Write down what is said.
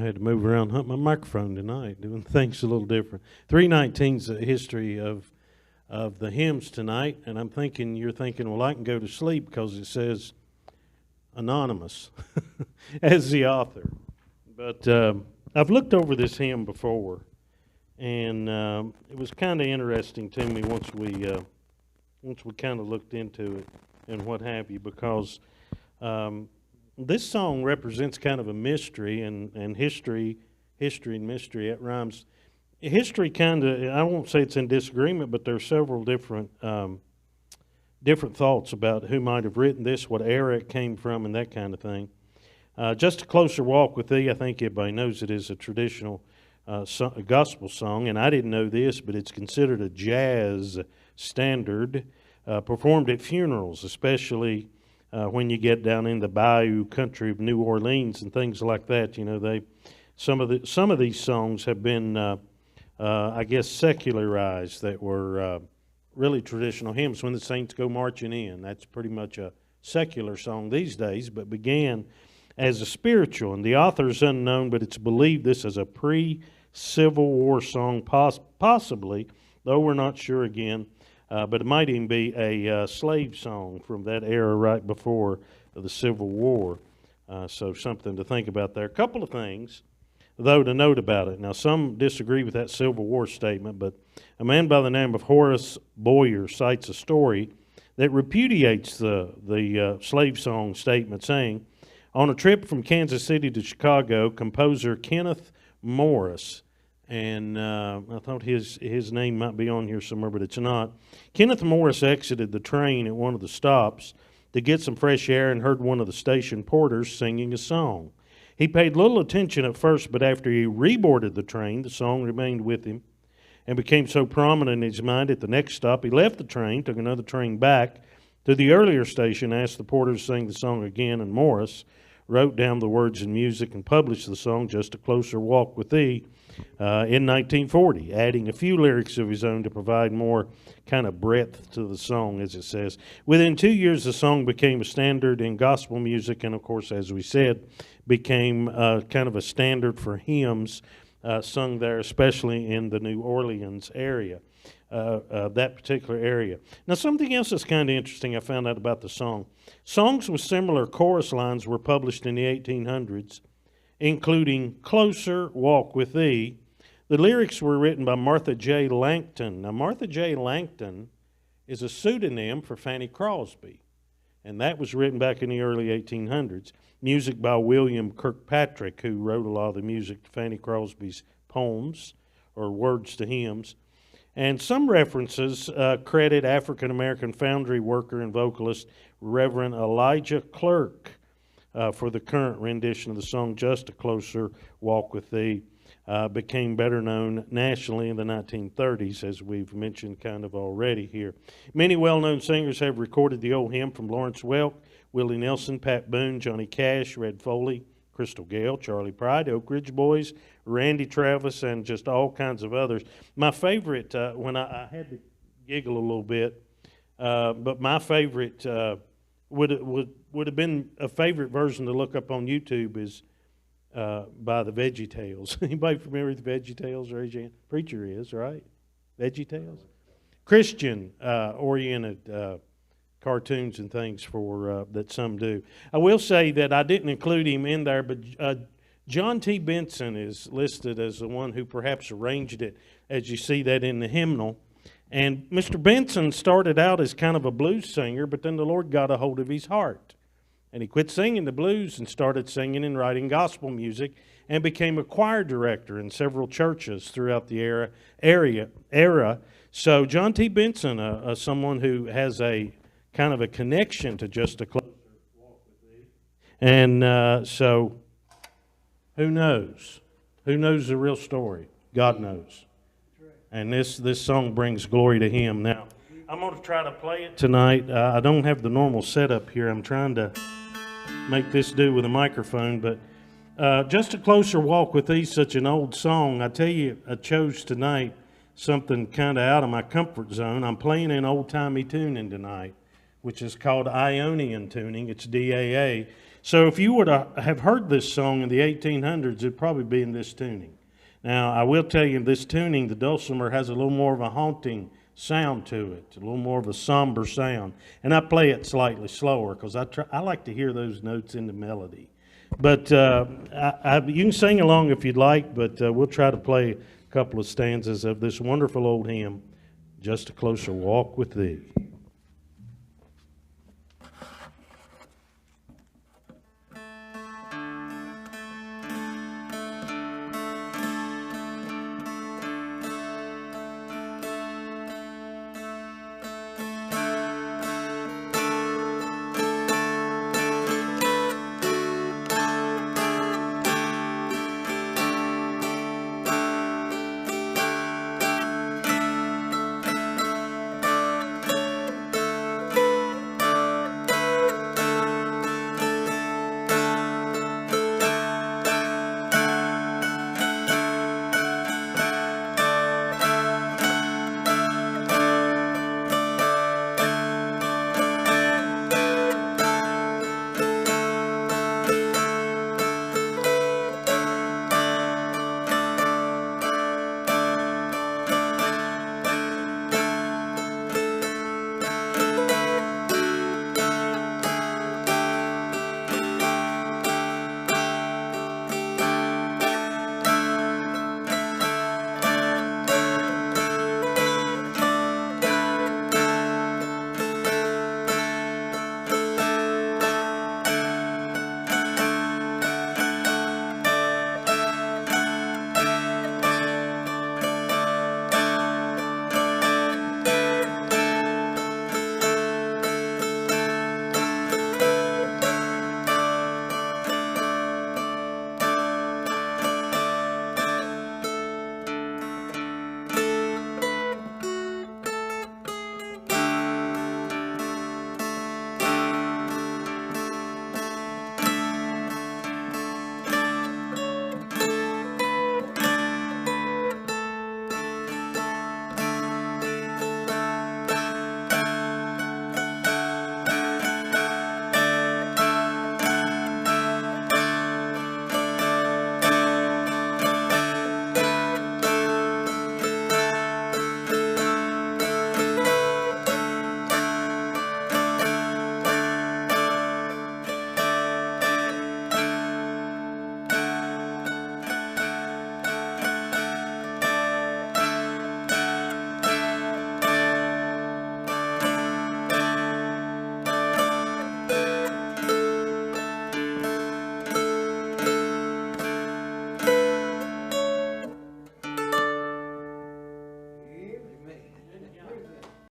had to move around, hunt my microphone tonight, doing things a little different. 319's the history of the hymns tonight, and I'm thinking, you're thinking, well, I can go to sleep because it says anonymous as the author. But I've looked over this hymn before, and it was kind of interesting to me once we kind of looked into it and what have you, because this song represents kind of a mystery and history and mystery. It rhymes. History kind of, I won't say it's in disagreement, but there are several different thoughts about who might have written this, what era it came from, and that kind of thing. Just a Closer Walk with Thee, I think everybody knows it is a traditional a gospel song, and I didn't know this, but it's considered a jazz standard, performed at funerals, especially when you get down in the bayou country of New Orleans and things like that. You know, some of these songs have been, I guess, secularized, that were really traditional hymns. When the saints go marching in, that's pretty much a secular song these days, but began as a spiritual. And the author is unknown, but it's believed this is a pre-Civil War song, possibly, though we're not sure again. But it might even be a slave song from that era right before the Civil War. So something to think about there. A couple of things, though, to note about it. Now, some disagree with that Civil War statement, but a man by the name of Horace Boyer cites a story that repudiates the slave song statement, saying, on a trip from Kansas City to Chicago, composer Kenneth Morris, and I thought his name might be on here somewhere, but it's not. Kenneth Morris exited the train at one of the stops to get some fresh air and heard one of the station porters singing a song. He paid little attention at first, but after he reboarded the train, the song remained with him and became so prominent in his mind at the next stop, he left the train, took another train back to the earlier station, asked the porter to sing the song again, and Morris wrote down the words and music and published the song, Just a Closer Walk with Thee, in 1940, adding a few lyrics of his own to provide more kind of breadth to the song, as it says. Within 2 years, the song became a standard in gospel music, and of course, as we said, became kind of a standard for hymns sung there, especially in the New Orleans area. That particular area. Now, something else that's kind of interesting I found out about the song. Songs with similar chorus lines were published in the 1800s, including Closer Walk with Thee. The lyrics were written by Martha J. Langton. Now, Martha J. Langton is a pseudonym for Fanny Crosby, and that was written back in the early 1800s. Music by William Kirkpatrick, who wrote a lot of the music to Fanny Crosby's poems or words to hymns. And some references credit African-American foundry worker and vocalist Reverend Elijah Cluke for the current rendition of the song, Just a Closer Walk with Thee. Became better known nationally in the 1930s, as we've mentioned kind of already here. Many well-known singers have recorded the old hymn, from Lawrence Welk, Willie Nelson, Pat Boone, Johnny Cash, Red Foley, Crystal Gale, Charlie Pride, Oak Ridge Boys, Randy Travis, and just all kinds of others. My favorite, when I had to giggle a little bit, but my favorite would have been a favorite version to look up on YouTube is by the VeggieTales. Anybody familiar with VeggieTales? Raise your hand. Preacher is, right? VeggieTales? Christian oriented cartoons and things for that some do. I will say that I didn't include him in there, but John T. Benson is listed as the one who perhaps arranged it, as you see that in the hymnal. And Mr. Benson started out as kind of a blues singer, but then the Lord got a hold of his heart. And he quit singing the blues and started singing and writing gospel music, and became a choir director in several churches throughout the era. So John T. Benson, someone who has a kind of a connection to Just a Closer Walk with Thee. And so who knows? Who knows the real story? God knows. And this song brings glory to Him. Now, I'm going to try to play it tonight. I don't have the normal setup here. I'm trying to make this do with a microphone, but Just a Closer Walk with Thee, such an old song. I tell you, I chose tonight something kind of out of my comfort zone. I'm playing in old-timey tuning tonight, which is called Ionian tuning. It's DAA. So if you were to have heard this song in the 1800s, it'd probably be in this tuning. Now, I will tell you, this tuning, the dulcimer has a little more of a haunting sound to it, a little more of a somber sound. And I play it slightly slower because I like to hear those notes in the melody. But you can sing along if you'd like, but we'll try to play a couple of stanzas of this wonderful old hymn, Just a Closer Walk with Thee.